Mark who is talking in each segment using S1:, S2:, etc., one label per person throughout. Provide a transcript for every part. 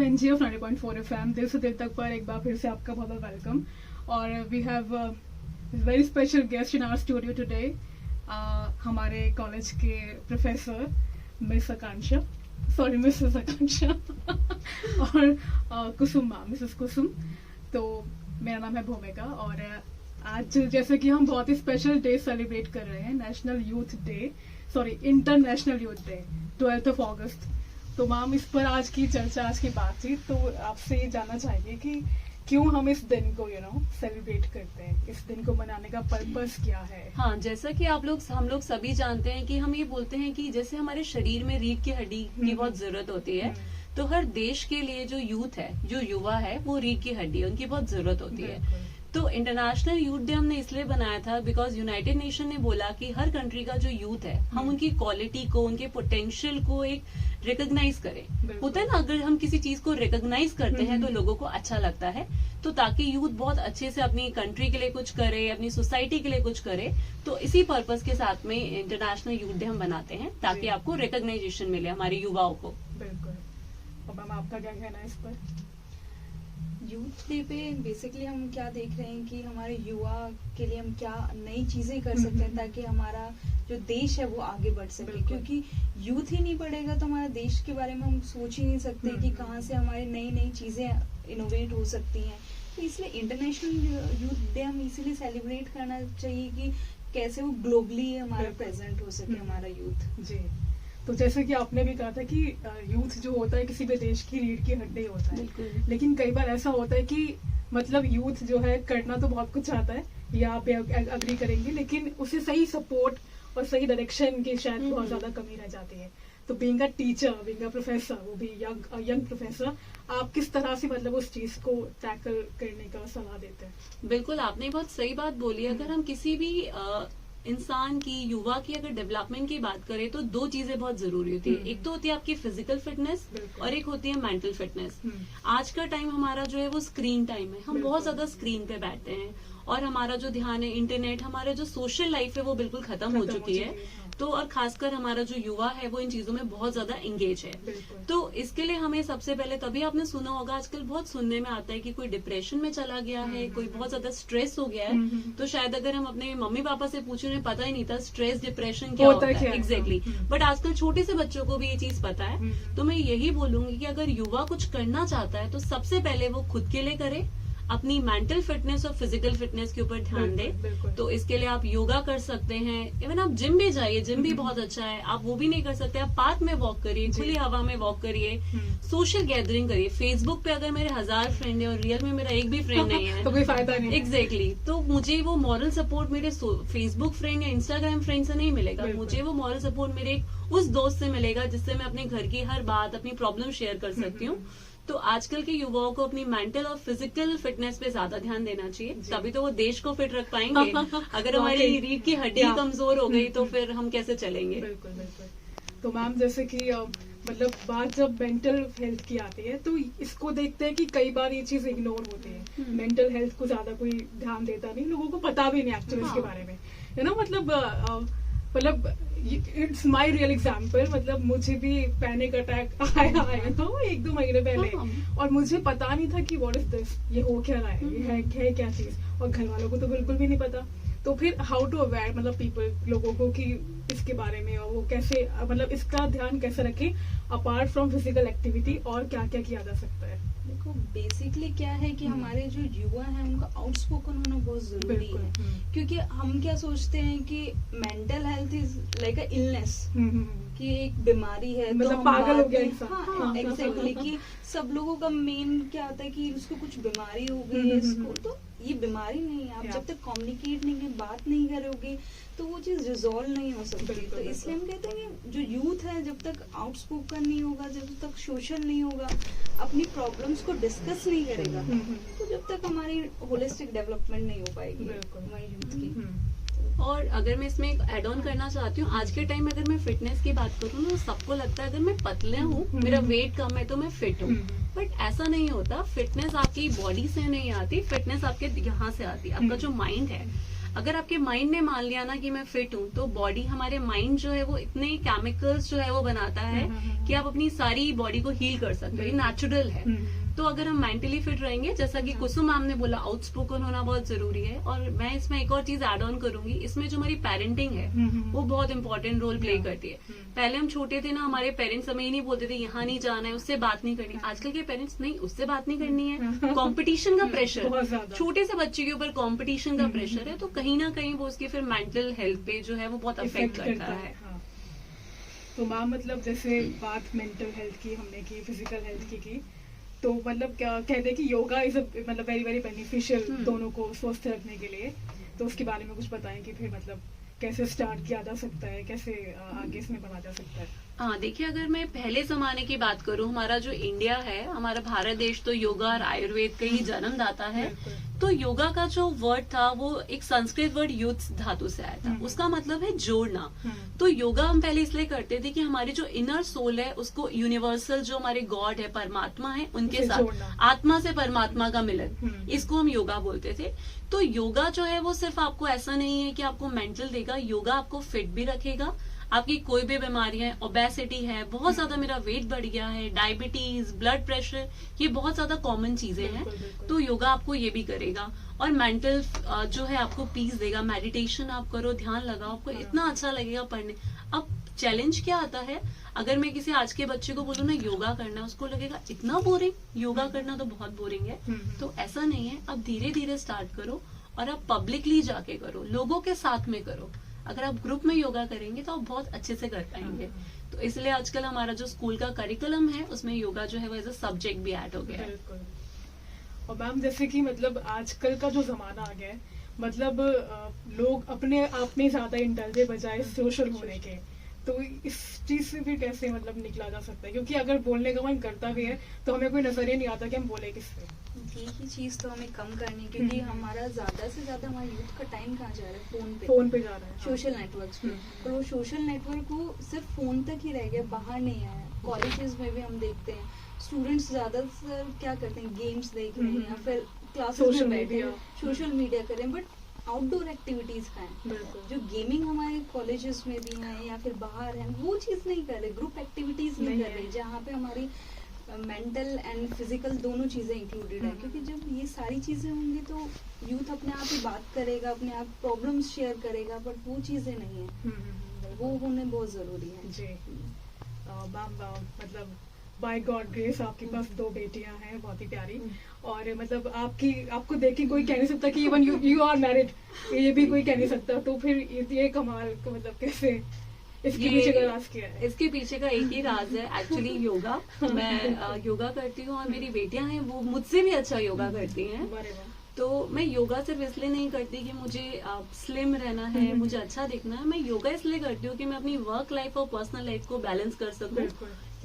S1: NG of 90.4 FM। दिल से दिल तक पर एक बार फिर से आपका बहुत बहुत वेलकम। और we have very special guest in our studio today, हमारे कॉलेज के प्रोफेसर मिसेस आकांक्षा और कुसुम मैम, मिसेस कुसुम। तो मेरा नाम है भूमिका और आज जैसे कि हम बहुत ही स्पेशल डे सेलिब्रेट कर रहे हैं, national youth day, international youth day 12th of August। तो मैम इस पर आज की चर्चा, आज की बातचीत, तो आपसे ये जानना चाहेंगे कि क्यों हम इस दिन को सेलिब्रेट करते हैं, इस दिन को मनाने का पर्पस क्या है।
S2: हाँ, जैसा कि हम लोग सभी जानते हैं कि हम ये बोलते हैं कि जैसे हमारे शरीर में रीढ़ की हड्डी की बहुत जरूरत होती है, तो हर देश के लिए जो यूथ है, जो युवा है, वो रीढ़ की हड्डी, उनकी बहुत जरूरत होती है। तो इंटरनेशनल यूथ डे हमने इसलिए बनाया था बिकॉज यूनाइटेड नेशन ने बोला कि हर कंट्री का जो यूथ है, हम उनकी क्वालिटी को, उनके पोटेंशियल को एक रिकॉग्नाइज करें। होता है ना, अगर हम किसी चीज को रिकॉग्नाइज करते हैं तो लोगों को अच्छा लगता है। तो ताकि यूथ बहुत अच्छे से अपनी कंट्री के लिए कुछ करे, अपनी सोसाइटी के लिए कुछ करे, तो इसी पर्पस के साथ में इंटरनेशनल यूथ डे हम बनाते हैं, ताकि आपको रिकॉग्नाइजेशन मिले हमारे युवाओं को।
S1: बिल्कुल। और मैम आपका क्या कहना है इस पर?
S3: यूथ डे पे बेसिकली हम क्या देख रहे हैं कि हमारे युवा के लिए हम क्या नई चीजें कर सकते हैं ताकि हमारा जो देश है वो आगे बढ़ सके, क्योंकि यूथ ही नहीं बढ़ेगा तो हमारे देश के बारे में हम सोच ही नहीं सकते कि कहाँ से हमारी नई नई चीजें इनोवेट हो सकती हैं। तो इसलिए इंटरनेशनल यूथ डे हम इसीलिए सेलिब्रेट करना चाहिए कि कैसे वो ग्लोबली हमारा प्रेजेंट हो सके हमारा यूथ।
S1: जी, तो जैसे कि आपने भी कहा था कि यूथ जो होता है किसी भी देश की रीढ़ की हड्डी होता है, लेकिन कई बार ऐसा होता है कि मतलब यूथ जो है करना तो बहुत कुछ चाहता है, या आप अग्री करेंगे, लेकिन उसे सही सपोर्ट और सही डायरेक्शन की शायद बहुत ज्यादा कमी रह जाती है। तो being a teacher, being a professor, वो भी यंग प्रोफेसर, आप किस तरह से मतलब उस चीज को टैकल करने का सलाह देते हैं?
S2: बिल्कुल, आपने बहुत सही बात बोली। अगर हम किसी भी इंसान की, युवा की अगर डेवलपमेंट की बात करें तो दो चीजें बहुत जरूरी होती है। एक तो होती है आपकी फिजिकल फिटनेस और एक होती है मेंटल फिटनेस। आज का टाइम हमारा जो है वो स्क्रीन टाइम है, हम बहुत ज्यादा स्क्रीन पे बैठते हैं और हमारा जो ध्यान है, इंटरनेट, हमारा जो सोशल लाइफ है वो बिल्कुल खत्म हो चुकी है। तो और खासकर हमारा जो युवा है वो इन चीजों में बहुत ज्यादा एंगेज है। तो इसके लिए हमें सबसे पहले, तभी आपने सुना होगा आजकल बहुत सुनने में आता है कि कोई डिप्रेशन में चला गया है, कोई बहुत ज्यादा स्ट्रेस हो गया है। तो शायद अगर हम अपने मम्मी पापा से पूछे, उन्हें पता ही नहीं था स्ट्रेस, डिप्रेशन क्या होता है एग्जैक्टली। बट आजकल छोटे से बच्चों को भी ये चीज पता है। तो मैं यही बोलूंगी कि अगर युवा कुछ करना चाहता है तो सबसे पहले वो खुद के लिए करे, अपनी मेंटल फिटनेस और फिजिकल फिटनेस के ऊपर ध्यान दें। तो इसके लिए आप योगा कर सकते हैं, इवन आप जिम भी जाइए, जिम भी बहुत अच्छा है। आप वो भी नहीं कर सकते, आप पार्क में वॉक करिए, खुली हवा में वॉक करिए, सोशल गैदरिंग करिए। फेसबुक पे अगर मेरे 1000 फ्रेंड है और रियल में मेरा एक भी फ्रेंड नहीं है
S1: तो कोई फायदा नहीं।
S2: एग्जैक्टली। तो मुझे वो मॉरल सपोर्ट मेरे फेसबुक फ्रेंड या इंस्टाग्राम फ्रेंड से नहीं मिलेगा, मुझे वो मॉरल सपोर्ट मेरे उस दोस्त से मिलेगा जिससे मैं अपने घर की हर बात, अपनी प्रॉब्लम शेयर कर सकती हूँ। तो आजकल के युवाओं को अपनी मेंटल और फिजिकल फिटनेस पे ज्यादा ध्यान देना चाहिए, तभी तो वो देश को फिट रख पाएंगे। अगर हमारी रीढ़ की हड्डी कमजोर हो गई तो फिर हम कैसे चलेंगे?
S1: बिल्कुल बिल्कुल। तो मैम जैसे कि मतलब बात जब मेंटल हेल्थ की आती है तो इसको देखते हैं कि कई बार ये चीज इग्नोर होती है। मेंटल हेल्थ को ज्यादा कोई ध्यान देता नहीं, लोगों को पता भी नहीं एक्चुअली इसके बारे में, है ना। मतलब इट्स माई रियल एग्जाम्पल। मतलब मुझे भी पैनिक अटैक आया तो 1-2 महीने पहले, और मुझे पता नहीं था कि व्हाट इज दिस, ये हो क्या रहा है, ये है क्या चीज, और घर वालों को तो बिल्कुल भी नहीं पता। तो फिर हाउ टू अवेयर मतलब पीपल, लोगों को कि इसके बारे में, और वो कैसे मतलब इसका ध्यान कैसे रखें अपार्ट फ्रॉम फिजिकल एक्टिविटी, और क्या क्या किया जा सकता है?
S3: देखो बेसिकली क्या है कि हमारे जो युवा हैं उनका आउटस्पोकन होना बहुत जरूरी है, क्योंकि हम क्या सोचते हैं कि mental health is like a illness, कि एक बीमारी है,
S1: मतलब पागल हो गया इंसान।
S3: हाँ एग्जैक्टली, कि सब लोगों का मेन क्या होता है कि उसको कुछ बीमारी हो गई है इसको। तो ये बीमारी नहीं है, आप जब तक कम्युनिकेट नहीं है, बात नहीं करोगे तो वो चीज रिजॉल्व नहीं हो सकती। तो इसलिए हम कहते हैं कि जो यूथ है जब तक आउटस्पोकन नहीं होगा, जब तक सोशल नहीं होगा, अपनी प्रॉब्लम्स को डिस्कस नहीं करेगा, तो जब तक हमारी होलिस्टिक डेवलपमेंट नहीं हो पाएगी हमारी यूथ की।
S2: और अगर मैं इसमें एक एड ऑन करना चाहती हूँ, आज के टाइम में अगर मैं फिटनेस की बात करूँ ना, तो सबको लगता है अगर मैं पतले हूँ, मेरा वेट कम है तो मैं फिट हूँ। बट ऐसा नहीं होता। फिटनेस आपकी बॉडी से नहीं आती, फिटनेस आपके यहाँ से आती है, आपका जो माइंड है। अगर आपके माइंड ने मान लिया ना कि मैं फिट हूँ, तो बॉडी, हमारे माइंड जो है वो इतने केमिकल्स जो है वो बनाता है कि आप अपनी सारी बॉडी को हील कर सकते हो, ये नेचुरल है। तो अगर हम मेंटली फिट रहेंगे, जैसा कि कुसुम मैम ने बोला, आउटस्पोकन होना बहुत जरूरी है। और मैं इसमें एक और चीज ऐड ऑन करूंगी, इसमें जो हमारी पेरेंटिंग है वो बहुत इंपॉर्टेंट रोल प्ले करती है। पहले हम छोटे थे ना, हमारे पेरेंट्स हमें ही नहीं बोलते थे यहाँ नहीं जाना है, उससे बात नहीं करनी। आजकल के पेरेंट्स, नहीं उससे बात नहीं करनी है, कंपटीशन का प्रेशर,
S1: बहुत ज्यादा।
S2: छोटे से बच्चे के ऊपर कंपटीशन का प्रेशर है, तो कहीं ना कहीं वो उसके फिर मेंटल हेल्थ पे जो है वो बहुत अफेक्ट करता है।
S1: हाँ। तो मैम मतलब जैसे बात मेंटल हेल्थ की हमने की, फिजिकल हेल्थ की, तो मतलब क्या कहते हैं कि योगा इज मतलब वेरी वेरी बेनिफिशियल दोनों को स्वस्थ रखने के लिए। तो उसके बारे में कुछ बताएं कि फिर मतलब कैसे स्टार्ट किया जा सकता है, कैसे आगे इसमें बढ़ा जा सकता है।
S2: हाँ, देखिए, अगर मैं पहले जमाने की बात करूं, हमारा जो इंडिया है, हमारा भारत देश तो योगा और आयुर्वेद का ही जन्मदाता है। तो योगा का जो वर्ड था वो एक संस्कृत वर्ड युत्स धातु से आया था, उसका मतलब है जोड़ना। तो योगा हम पहले इसलिए करते थे कि हमारी जो इनर सोल है उसको यूनिवर्सल, जो हमारे गॉड है, परमात्मा है, उनके साथ, आत्मा से परमात्मा का मिलन, इसको हम योगा बोलते थे। तो योगा जो है वो सिर्फ आपको ऐसा नहीं है कि आपको मेंटल देगा, योगा आपको फिट भी रखेगा। आपकी कोई भी बीमारियां, ओबेसिटी है, बहुत ज्यादा मेरा वेट बढ़ गया है, डायबिटीज, ब्लड प्रेशर, ये बहुत ज्यादा कॉमन चीजें हैं, तो योगा आपको ये भी करेगा। और मेंटल जो है आपको पीस देगा। मेडिटेशन आप करो, ध्यान लगाओ, आपको इतना अच्छा लगेगा पढ़ने। अब चैलेंज क्या आता है, अगर मैं किसी आज के बच्चे को बोलूँ ना योगा करना, उसको लगेगा इतना बोरिंग, योगा करना तो बहुत बोरिंग है। तो ऐसा नहीं है, आप धीरे धीरे स्टार्ट करो और आप पब्लिकली जाके करो, लोगों के साथ में करो। अगर आप ग्रुप में योगा करेंगे तो आप बहुत अच्छे से कर पाएंगे। तो इसलिए आजकल हमारा जो स्कूल का करिकुलम है उसमें योगा जो है वो एज अ सब्जेक्ट भी ऐड हो गया है।
S1: और मैम जैसे कि मतलब आजकल का जो जमाना आ गया है, मतलब लोग अपने आप में ज्यादा इंडल्जे बजाय सोशल होने के, तो इस चीज से फिर कैसे मतलब निकला जा सकता है? क्योंकि अगर बोलने का मन करता भी है तो हमें कोई नजर ही नहीं आता कि हम बोले किससे।
S3: एक ही चीज तो हमें कम करनी, क्योंकि हमारा ज्यादा से ज्यादा हमारा यूथ का टाइम कहाँ जा रहा है,
S1: फोन पे जा रहा है,
S3: सोशल नेटवर्क्स पे। और वो सोशल नेटवर्क वो सिर्फ फोन तक ही रह गया, बाहर नहीं आया। कॉलेजेस में भी हम देखते हैं स्टूडेंट्स ज्यादातर क्या करते हैं, गेम्स देख रहे हैं या फिर क्लासेस में बैठे सोशल मीडिया कर रहे हैं, बट आउटडोर एक्टिविटीज का है। जो गेमिंग हमारे कॉलेजेस में भी है या फिर बाहर है, वो चीज नहीं कर रहे, ग्रुप एक्टिविटीज नहीं कर रहे, जहाँ पे हमारी मेंटल एंड फिजिकल दोनों चीजें इंक्लूडेड है। क्योंकि जब ये सारी चीजें होंगी तो यूथ अपने आप ही बात करेगा, अपने आप प्रॉब्लम्स शेयर करेगा, बट वो चीजें नहीं है, वो होने बहुत जरूरी है। जी
S1: मैम मतलब बाय गॉड ग्रेस आपके पास 2 बेटियां हैं, बहुत ही प्यारी। और मतलब आपको देख के कोई कह नहीं सकता कि इवन यू आर मैरिड, ये भी कोई कह नहीं सकता। तो फिर ये कमाल को मतलब कैसे, इसके पीछे का राज क्या है?
S2: इसके पीछे का एक ही राज है एक्चुअली, योगा। मैं योगा करती हूँ और मेरी बेटियां हैं वो मुझसे भी अच्छा योगा करती हैं। तो मैं योगा सिर्फ इसलिए नहीं करती कि मुझे स्लिम रहना है, मुझे अच्छा दिखना है। मैं योगा इसलिए करती हूँ कि मैं अपनी वर्क लाइफ और पर्सनल लाइफ को बैलेंस कर सकूँ।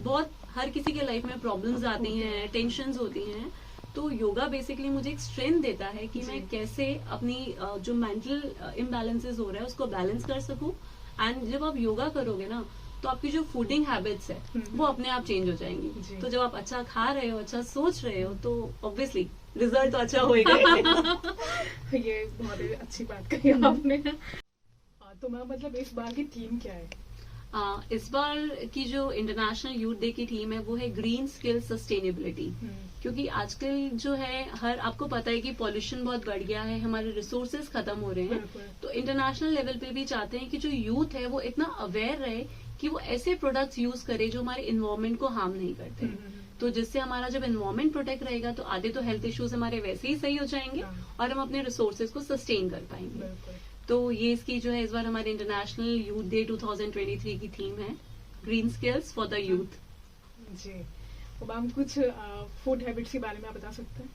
S2: बहुत हर किसी के लाइफ में प्रॉब्लम्स आती हैं, टेंशन्स होती हैं, तो योगा बेसिकली मुझे एक स्ट्रेंथ देता है कि मैं कैसे अपनी जो मेंटल इम्बैलेंसेस हो रहा है उसको बैलेंस कर सकूं। एंड जब आप योगा करोगे ना तो आपकी जो फूडिंग हैबिट्स है वो अपने आप चेंज हो जाएंगी। तो जब आप अच्छा खा रहे हो, अच्छा सोच रहे हो, तो ऑब्वियसली रिजल्ट तो अच्छा होएगा।
S1: ये बहुत अच्छी बात कही आपने। तो मैम मतलब इस बार की थीम क्या है?
S2: इस बार की जो इंटरनेशनल यूथ डे की थीम है वो है ग्रीन स्किल सस्टेनेबिलिटी। क्योंकि आजकल जो है आपको पता है कि पॉल्यूशन बहुत बढ़ गया है, हमारे रिसोर्सेज खत्म हो रहे हैं। तो इंटरनेशनल लेवल पे भी चाहते हैं कि जो यूथ है वो इतना अवेयर रहे कि वो ऐसे प्रोडक्ट्स यूज करे जो हमारे इन्वायरमेंट को हार्म नहीं करते। तो जिससे हमारा जब इन्वायरमेंट प्रोटेक्ट रहेगा तो आधे तो हेल्थ इश्यूज हमारे वैसे ही सही हो जाएंगे और हम अपने रिसोर्सेज को सस्टेन कर पाएंगे। तो ये इसकी जो है इस बार हमारे इंटरनेशनल यूथ डे 2023 की थीम है, green skills for the youth.
S1: जी, तो मैम कुछ फूड हैबिट्स के बारे में आप बता सकते हैं?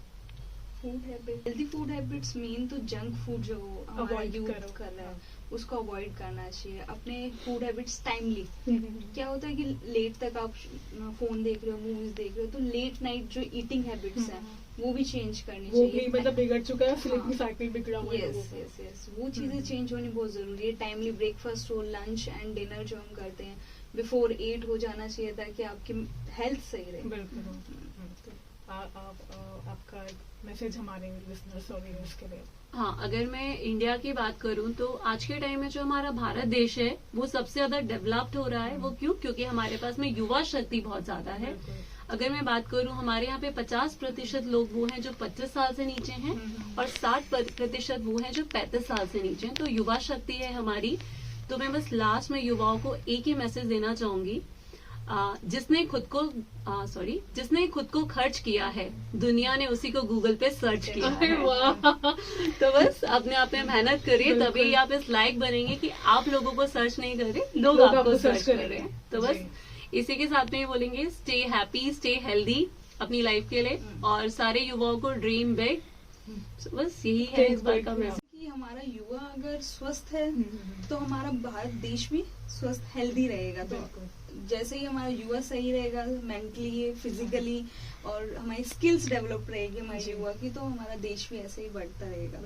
S3: Food habit, healthy food habits main तो जंक फूड जो हमारा यूथ कर रहा है उसको अवॉइड करना चाहिए। अपने फूड हैबिट्स टाइमली, क्या होता है कि लेट तक आप फोन देख रहे हो, मूवीज देख रहे हो, तो लेट नाइट जो ईटिंग हैबिट्स है वो भी चेंज करनी चाहिए।
S1: वो भी मतलब बिगड़ चुका है, स्लीपिंग साइकिल बिगड़ा हुआ है।
S3: यस, वो चीजें चेंज होनी बहुत जरूरी है। टाइमली ब्रेकफास्ट हो, लंच एंड डिनर जो हम करते हैं बिफोर 8 हो जाना चाहिए ताकि आपकी हेल्थ सही रहे।
S1: बिल्कुल। आपका मैसेज हमारे लिसनर्स और व्यूअर्स के लिए?
S2: हाँ, अगर मैं इंडिया की बात करूं तो आज के टाइम में जो हमारा भारत देश है वो सबसे ज्यादा डेवलप्ड हो रहा है। वो क्यों? क्योंकि हमारे पास में युवा शक्ति बहुत ज्यादा है। अगर मैं बात करूं, हमारे यहाँ पे 50% लोग वो हैं जो 25 साल से नीचे हैं और 60% वो हैं जो 35 साल से नीचे हैं। तो युवा शक्ति है हमारी। तो मैं बस लास्ट में युवाओं को एक ही मैसेज देना चाहूंगी, जिसने खुद को खर्च किया है, दुनिया ने उसी को गूगल पे सर्च किया है। तो बस अपने आप में मेहनत करिए, तभी आप इस लायक बनेंगे कि आप लोगों को सर्च नहीं कर रहे, लोग आपको सर्च कर रहे हैं। तो बस इसी के साथ में ये बोलेंगे, स्टे हैप्पी, स्टे हेल्दी अपनी लाइफ के लिए, और सारे युवाओं को ड्रीम बिग। बस यही है इस बार का मैसेज
S3: कि हमारा युवा अगर स्वस्थ है तो हमारा भारत देश भी स्वस्थ हेल्दी रहेगा। तो जैसे ही हमारा युवा सही रहेगा मेंटली, फिजिकली, और हमारी स्किल्स डेवलप रहेगी हमारे युवा की, तो हमारा देश भी ऐसे ही बढ़ता रहेगा।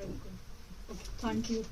S1: Thank you.